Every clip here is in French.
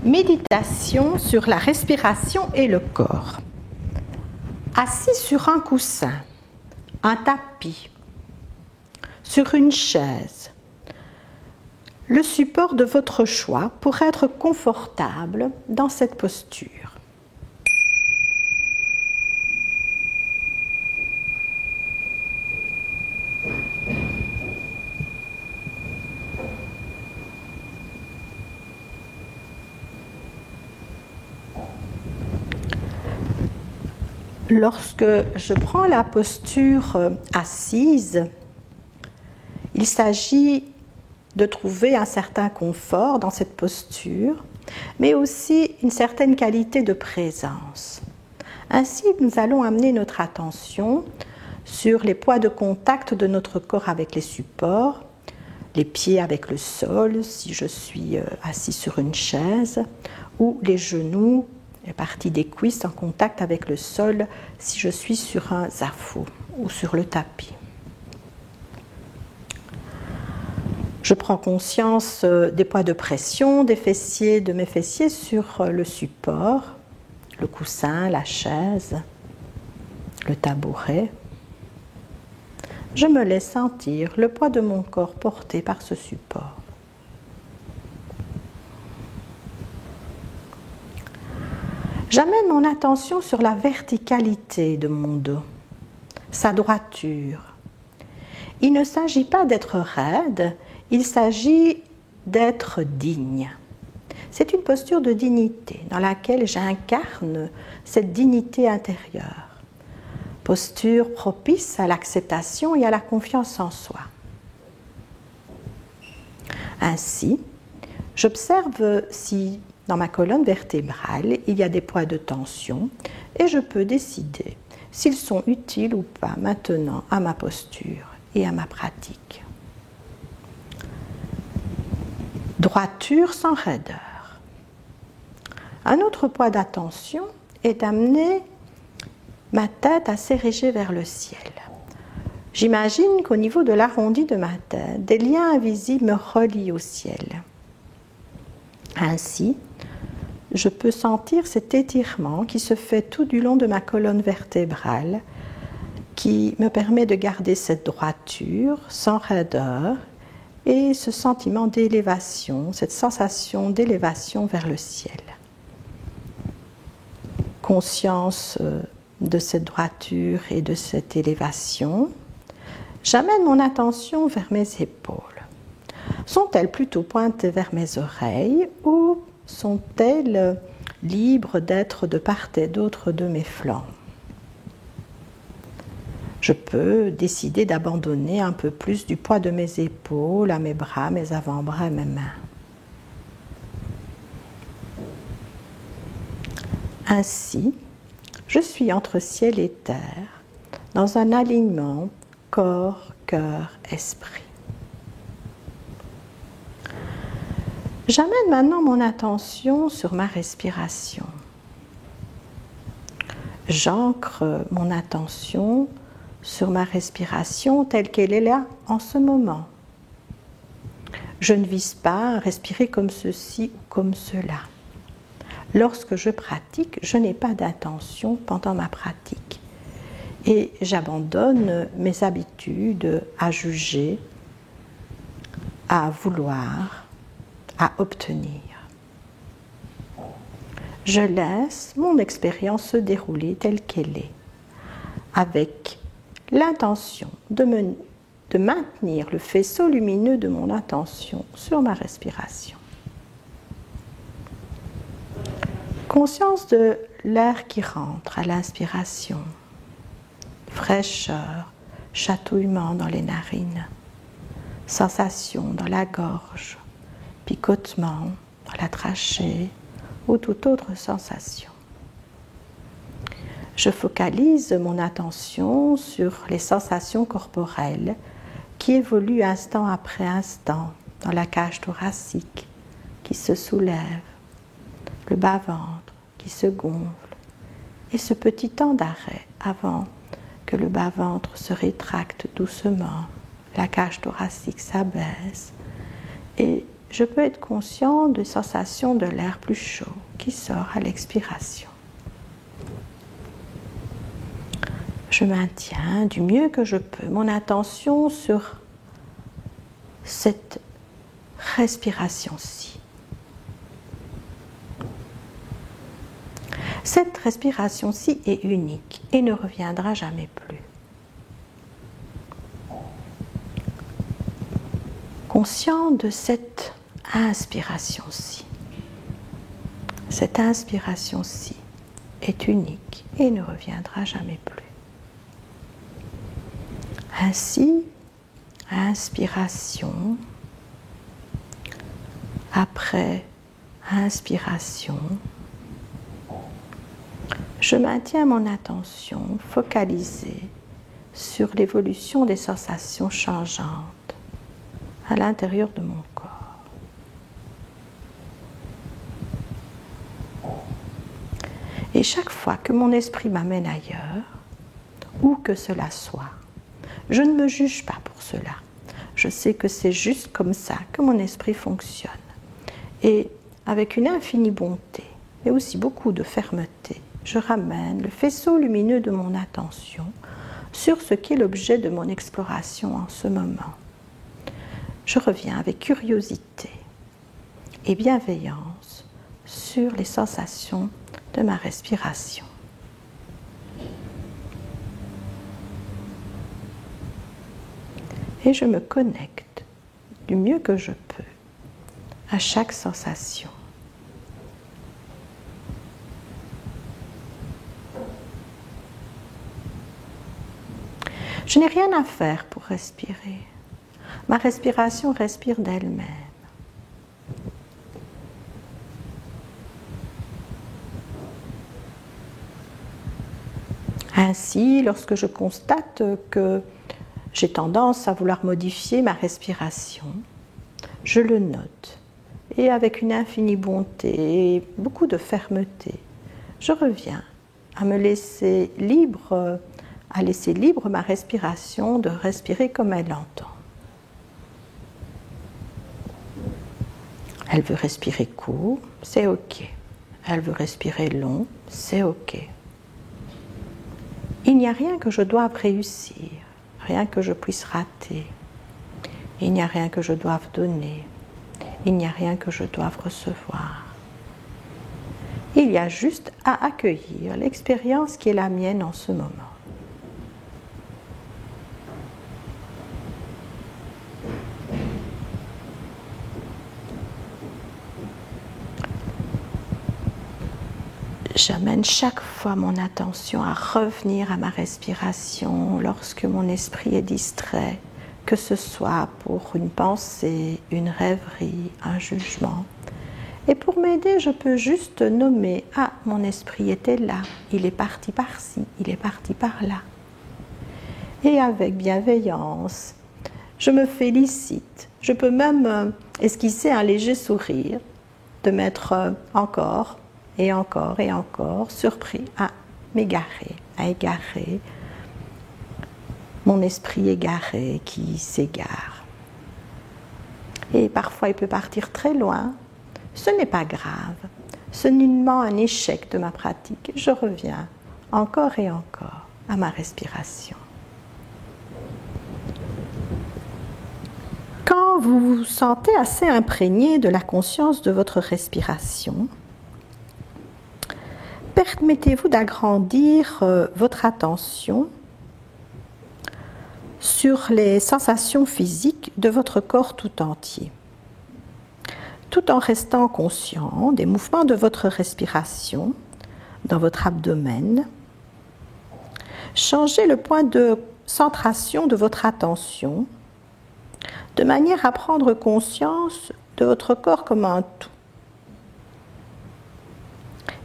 Méditation sur la respiration et le corps. Assis sur un coussin, un tapis, sur une chaise, le support de votre choix pour être confortable dans cette posture. Lorsque je prends la posture assise, il s'agit de trouver un certain confort dans cette posture, mais aussi une certaine qualité de présence. Ainsi, nous allons amener notre attention sur les points de contact de notre corps avec les supports, les pieds avec le sol, si je suis assis sur une chaise, ou les genoux, les parties des cuisses en contact avec le sol si je suis sur un zafu ou sur le tapis. Je prends conscience des points de pression des fessiers, de mes fessiers sur le support, le coussin, la chaise, le tabouret. Je me laisse sentir le poids de mon corps porté par ce support. J'amène mon attention sur la verticalité de mon dos, sa droiture. Il ne s'agit pas d'être raide, il s'agit d'être digne. C'est une posture de dignité dans laquelle j'incarne cette dignité intérieure. Posture propice à l'acceptation et à la confiance en soi. Ainsi, j'observe si dans ma colonne vertébrale, il y a des points de tension et je peux décider s'ils sont utiles ou pas maintenant à ma posture et à ma pratique. Droiture sans raideur. Un autre point d'attention est d'amener ma tête à s'ériger vers le ciel. J'imagine qu'au niveau de l'arrondi de ma tête, des liens invisibles me relient au ciel. Ainsi, je peux sentir cet étirement qui se fait tout du long de ma colonne vertébrale, qui me permet de garder cette droiture sans raideur et ce sentiment d'élévation, cette sensation d'élévation vers le ciel. Conscience de cette droiture et de cette élévation, j'amène mon attention vers mes épaules. Sont-elles plutôt pointées vers mes oreilles ou sont-elles libres d'être de part et d'autre de mes flancs? Je peux décider d'abandonner un peu plus du poids de mes épaules à mes bras, mes avant-bras et mes mains. Ainsi, je suis entre ciel et terre, dans un alignement corps, cœur, esprit. J'amène maintenant mon attention sur ma respiration. J'ancre mon attention sur ma respiration telle qu'elle est là en ce moment. Je ne vise pas à respirer comme ceci ou comme cela. Lorsque je pratique, je n'ai pas d'intention pendant ma pratique. Et j'abandonne mes habitudes à juger, à vouloir, à obtenir. Je laisse mon expérience se dérouler telle qu'elle est, avec l'intention de maintenir le faisceau lumineux de mon attention sur ma respiration. Conscience de l'air qui rentre à l'inspiration, fraîcheur, chatouillement dans les narines, sensation dans la gorge, picotement dans la trachée ou toute autre sensation. Je focalise mon attention sur les sensations corporelles qui évoluent instant après instant dans la cage thoracique qui se soulève, le bas-ventre qui se gonfle et ce petit temps d'arrêt avant que le bas-ventre se rétracte doucement, la cage thoracique s'abaisse et je peux être conscient des sensations de l'air plus chaud qui sort à l'expiration. Je maintiens du mieux que je peux mon attention sur cette respiration-ci. Cette respiration-ci est unique et ne reviendra jamais plus. Conscient de cette inspiration-ci. Cette inspiration-ci est unique et ne reviendra jamais plus. Ainsi, inspiration, après inspiration, je maintiens mon attention focalisée sur l'évolution des sensations changeantes à l'intérieur de mon corps. Et chaque fois que mon esprit m'amène ailleurs, où que cela soit, je ne me juge pas pour cela. Je sais que c'est juste comme ça que mon esprit fonctionne. Et avec une infinie bonté, mais aussi beaucoup de fermeté, je ramène le faisceau lumineux de mon attention sur ce qui est l'objet de mon exploration en ce moment. Je reviens avec curiosité et bienveillance sur les sensations de ma respiration. Et je me connecte du mieux que je peux à chaque sensation. Je n'ai rien à faire pour respirer. Ma respiration respire d'elle-même. Ainsi, lorsque je constate que j'ai tendance à vouloir modifier ma respiration, je le note et avec une infinie bonté et beaucoup de fermeté, je reviens à me laisser libre, ma respiration de respirer comme elle l'entend. Elle veut respirer court, c'est OK. Elle veut respirer long, c'est OK. Il n'y a rien que je doive réussir, rien que je puisse rater. Il n'y a rien que je doive donner. Il n'y a rien que je doive recevoir. Il y a juste à accueillir l'expérience qui est la mienne en ce moment. J'amène chaque fois mon attention à revenir à ma respiration lorsque mon esprit est distrait, que ce soit pour une pensée, une rêverie, un jugement. Et pour m'aider, je peux juste nommer « Ah, mon esprit était là, il est parti par-ci, il est parti par-là ». Et avec bienveillance, je me félicite. Je peux même esquisser un léger sourire, de m'être encore et encore et encore surpris à m'égarer, à égarer mon esprit égaré qui s'égare. Et parfois il peut partir très loin. Ce n'est pas grave. Ce n'est nullement un échec de ma pratique. Je reviens encore et encore à ma respiration. Quand vous vous sentez assez imprégné de la conscience de votre respiration, permettez-vous d'agrandir votre attention sur les sensations physiques de votre corps tout entier, tout en restant conscient des mouvements de votre respiration dans votre abdomen. Changez le point de centration de votre attention de manière à prendre conscience de votre corps comme un tout.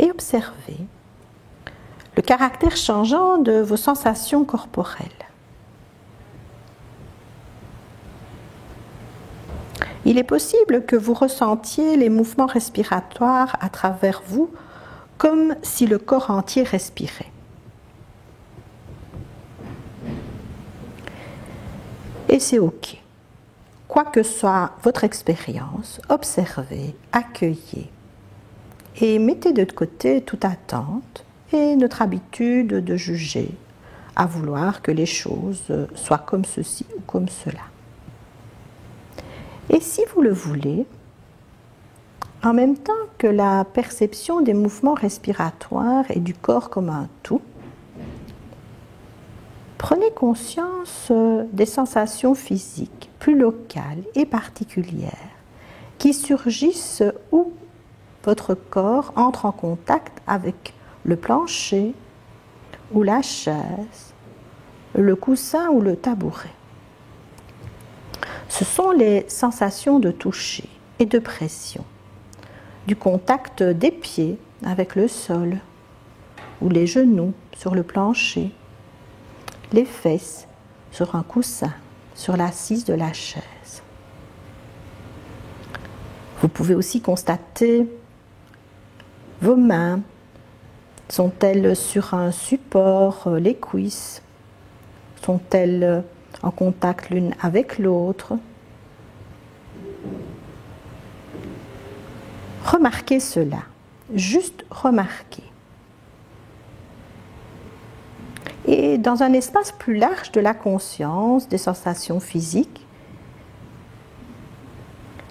Et observez le caractère changeant de vos sensations corporelles. Il est possible que vous ressentiez les mouvements respiratoires à travers vous comme si le corps entier respirait. Et c'est OK. quoi que soit votre expérience, observez, accueillez et mettez de côté toute attente et notre habitude de juger, à vouloir que les choses soient comme ceci ou comme cela. Et si vous le voulez, en même temps que la perception des mouvements respiratoires et du corps comme un tout, prenez conscience des sensations physiques plus locales et particulières qui surgissent où votre corps entre en contact avec le plancher ou la chaise, le coussin ou le tabouret. Ce sont les sensations de toucher et de pression, du contact des pieds avec le sol ou les genoux sur le plancher, les fesses sur un coussin, sur l'assise de la chaise. Vous pouvez aussi constater vos mains. Sont-elles sur un support, les cuisses? Sont-elles en contact l'une avec l'autre? Remarquez cela, juste remarquez. Et dans un espace plus large de la conscience, des sensations physiques,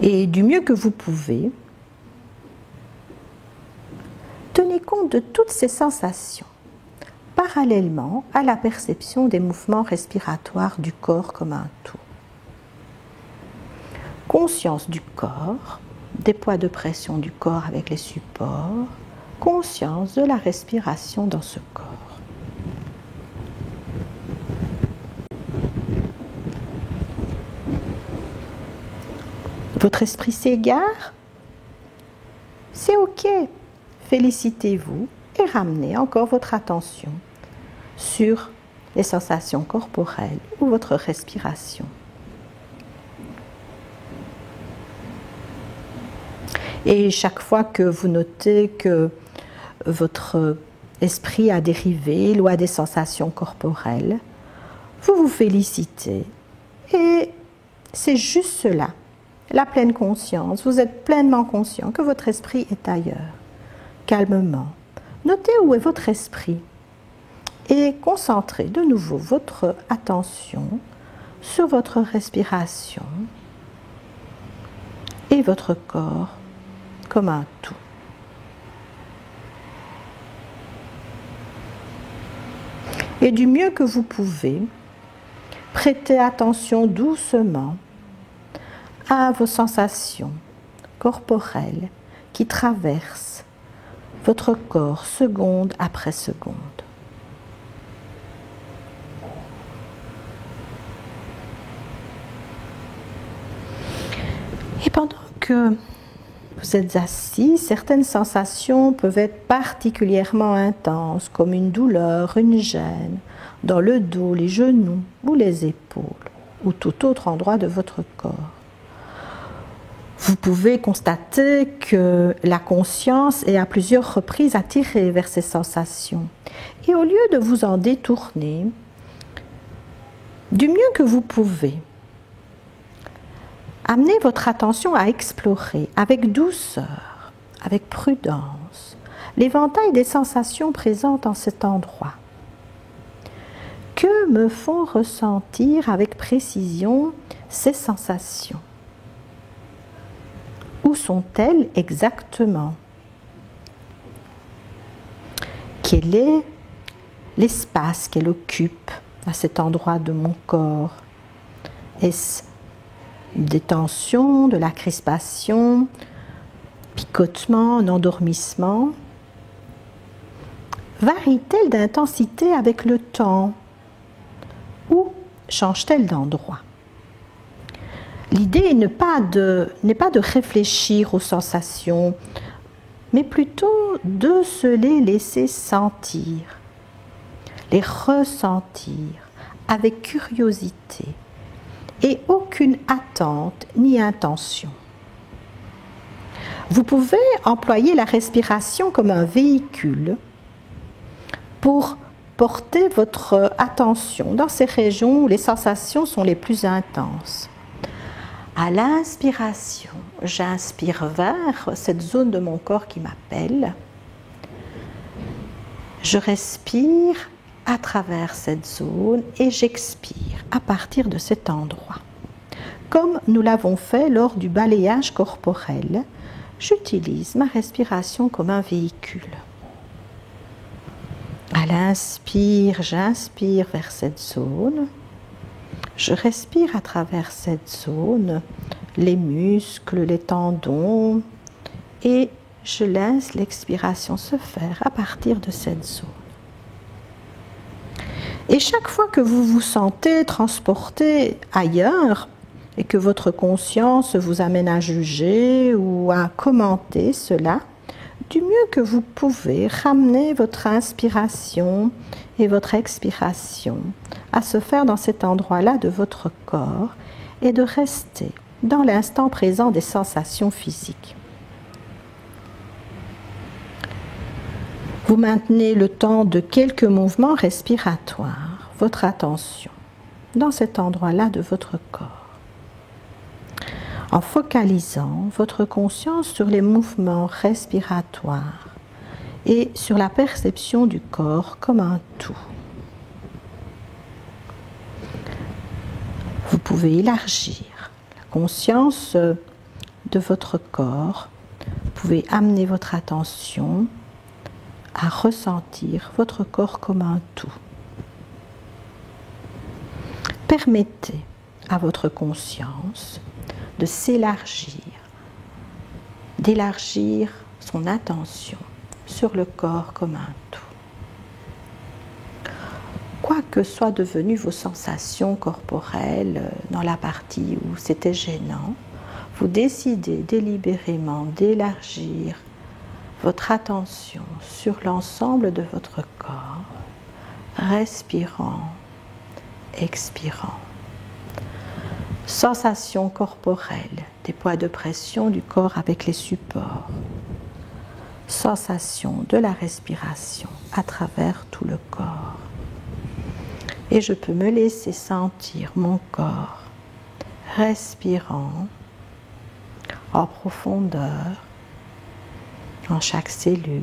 et du mieux que vous pouvez, tenez compte de toutes ces sensations, parallèlement à la perception des mouvements respiratoires du corps comme un tout. Conscience du corps, des poids de pression du corps avec les supports, conscience de la respiration dans ce corps. Votre esprit s'égare? C'est OK. Félicitez-vous et ramenez encore votre attention sur les sensations corporelles ou votre respiration. Et chaque fois que vous notez que votre esprit a dérivé, loin des sensations corporelles, vous vous félicitez. Et c'est juste cela, la pleine conscience. Vous êtes pleinement conscient que votre esprit est ailleurs. Calmement, notez où est votre esprit et concentrez de nouveau votre attention sur votre respiration et votre corps comme un tout. Et du mieux que vous pouvez, prêtez attention doucement à vos sensations corporelles qui traversent votre corps seconde après seconde. Et pendant que vous êtes assis, certaines sensations peuvent être particulièrement intenses, comme une douleur, une gêne, dans le dos, les genoux ou les épaules, ou tout autre endroit de votre corps. Vous pouvez constater que la conscience est à plusieurs reprises attirée vers ces sensations. Et au lieu de vous en détourner, du mieux que vous pouvez, amenez votre attention à explorer avec douceur, avec prudence, l'éventail des sensations présentes en cet endroit. Que me font ressentir avec précision ces sensations? Où sont-elles exactement? Quel est l'espace qu'elle occupe à cet endroit de mon corps? Est-ce des tensions, de la crispation, picotement, un endormissement? Varie-t-elle d'intensité avec le temps? Ou change-t-elle d'endroit? L'idée n'est pas de réfléchir aux sensations, mais plutôt de se les laisser sentir, les ressentir avec curiosité et aucune attente ni intention. Vous pouvez employer la respiration comme un véhicule pour porter votre attention dans ces régions où les sensations sont les plus intenses. À l'inspiration, j'inspire vers cette zone de mon corps qui m'appelle. Je respire à travers cette zone et j'expire à partir de cet endroit. Comme nous l'avons fait lors du balayage corporel, j'utilise ma respiration comme un véhicule. À l'inspire, j'inspire vers cette zone. Je respire à travers cette zone, les muscles, les tendons, et je laisse l'expiration se faire à partir de cette zone. Et chaque fois que vous vous sentez transporté ailleurs et que votre conscience vous amène à juger ou à commenter cela, du mieux que vous pouvez, ramener votre inspiration et votre expiration à se faire dans cet endroit-là de votre corps et de rester dans l'instant présent des sensations physiques. Vous maintenez le temps de quelques mouvements respiratoires, votre attention dans cet endroit-là de votre corps, en focalisant votre conscience sur les mouvements respiratoires et sur la perception du corps comme un tout. Vous pouvez élargir la conscience de votre corps, vous pouvez amener votre attention à ressentir votre corps comme un tout. Permettez à votre conscience de s'élargir, d'élargir son attention sur le corps comme un tout. Quoi que soient devenues vos sensations corporelles dans la partie où c'était gênant, vous décidez délibérément d'élargir votre attention sur l'ensemble de votre corps, respirant, expirant. Sensation corporelle, des poids de pression du corps avec les supports. Sensation de la respiration à travers tout le corps. Et je peux me laisser sentir mon corps respirant en profondeur, en chaque cellule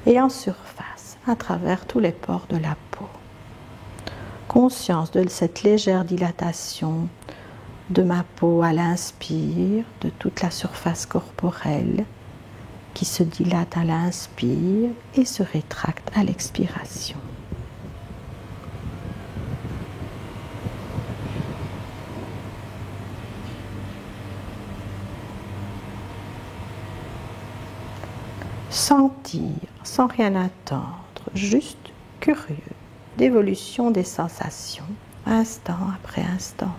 et en surface à travers tous les pores de la peau. Conscience de cette légère dilatation de ma peau à l'inspire, de toute la surface corporelle qui se dilate à l'inspire et se rétracte à l'expiration. Sentir sans rien attendre, juste curieux d'évolution des sensations, instant après instant.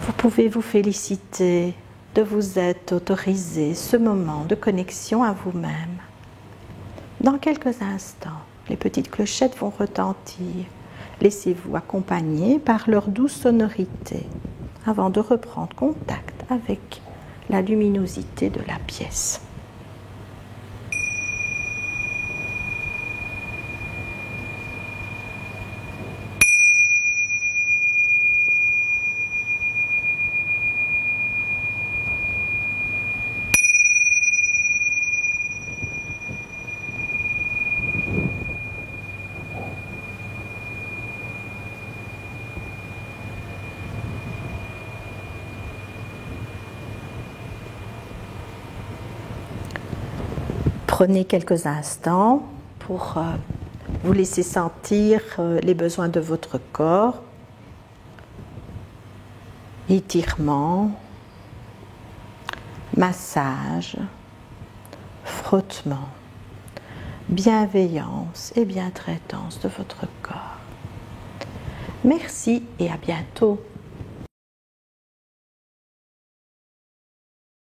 Vous pouvez vous féliciter de vous être autorisé ce moment de connexion à vous-même. Dans quelques instants, les petites clochettes vont retentir. Laissez-vous accompagner par leur douce sonorité avant de reprendre contact avec la luminosité de la pièce. Prenez quelques instants pour vous laisser sentir les besoins de votre corps. Étirement, massage, frottement, bienveillance et bientraitance de votre corps. Merci et à bientôt.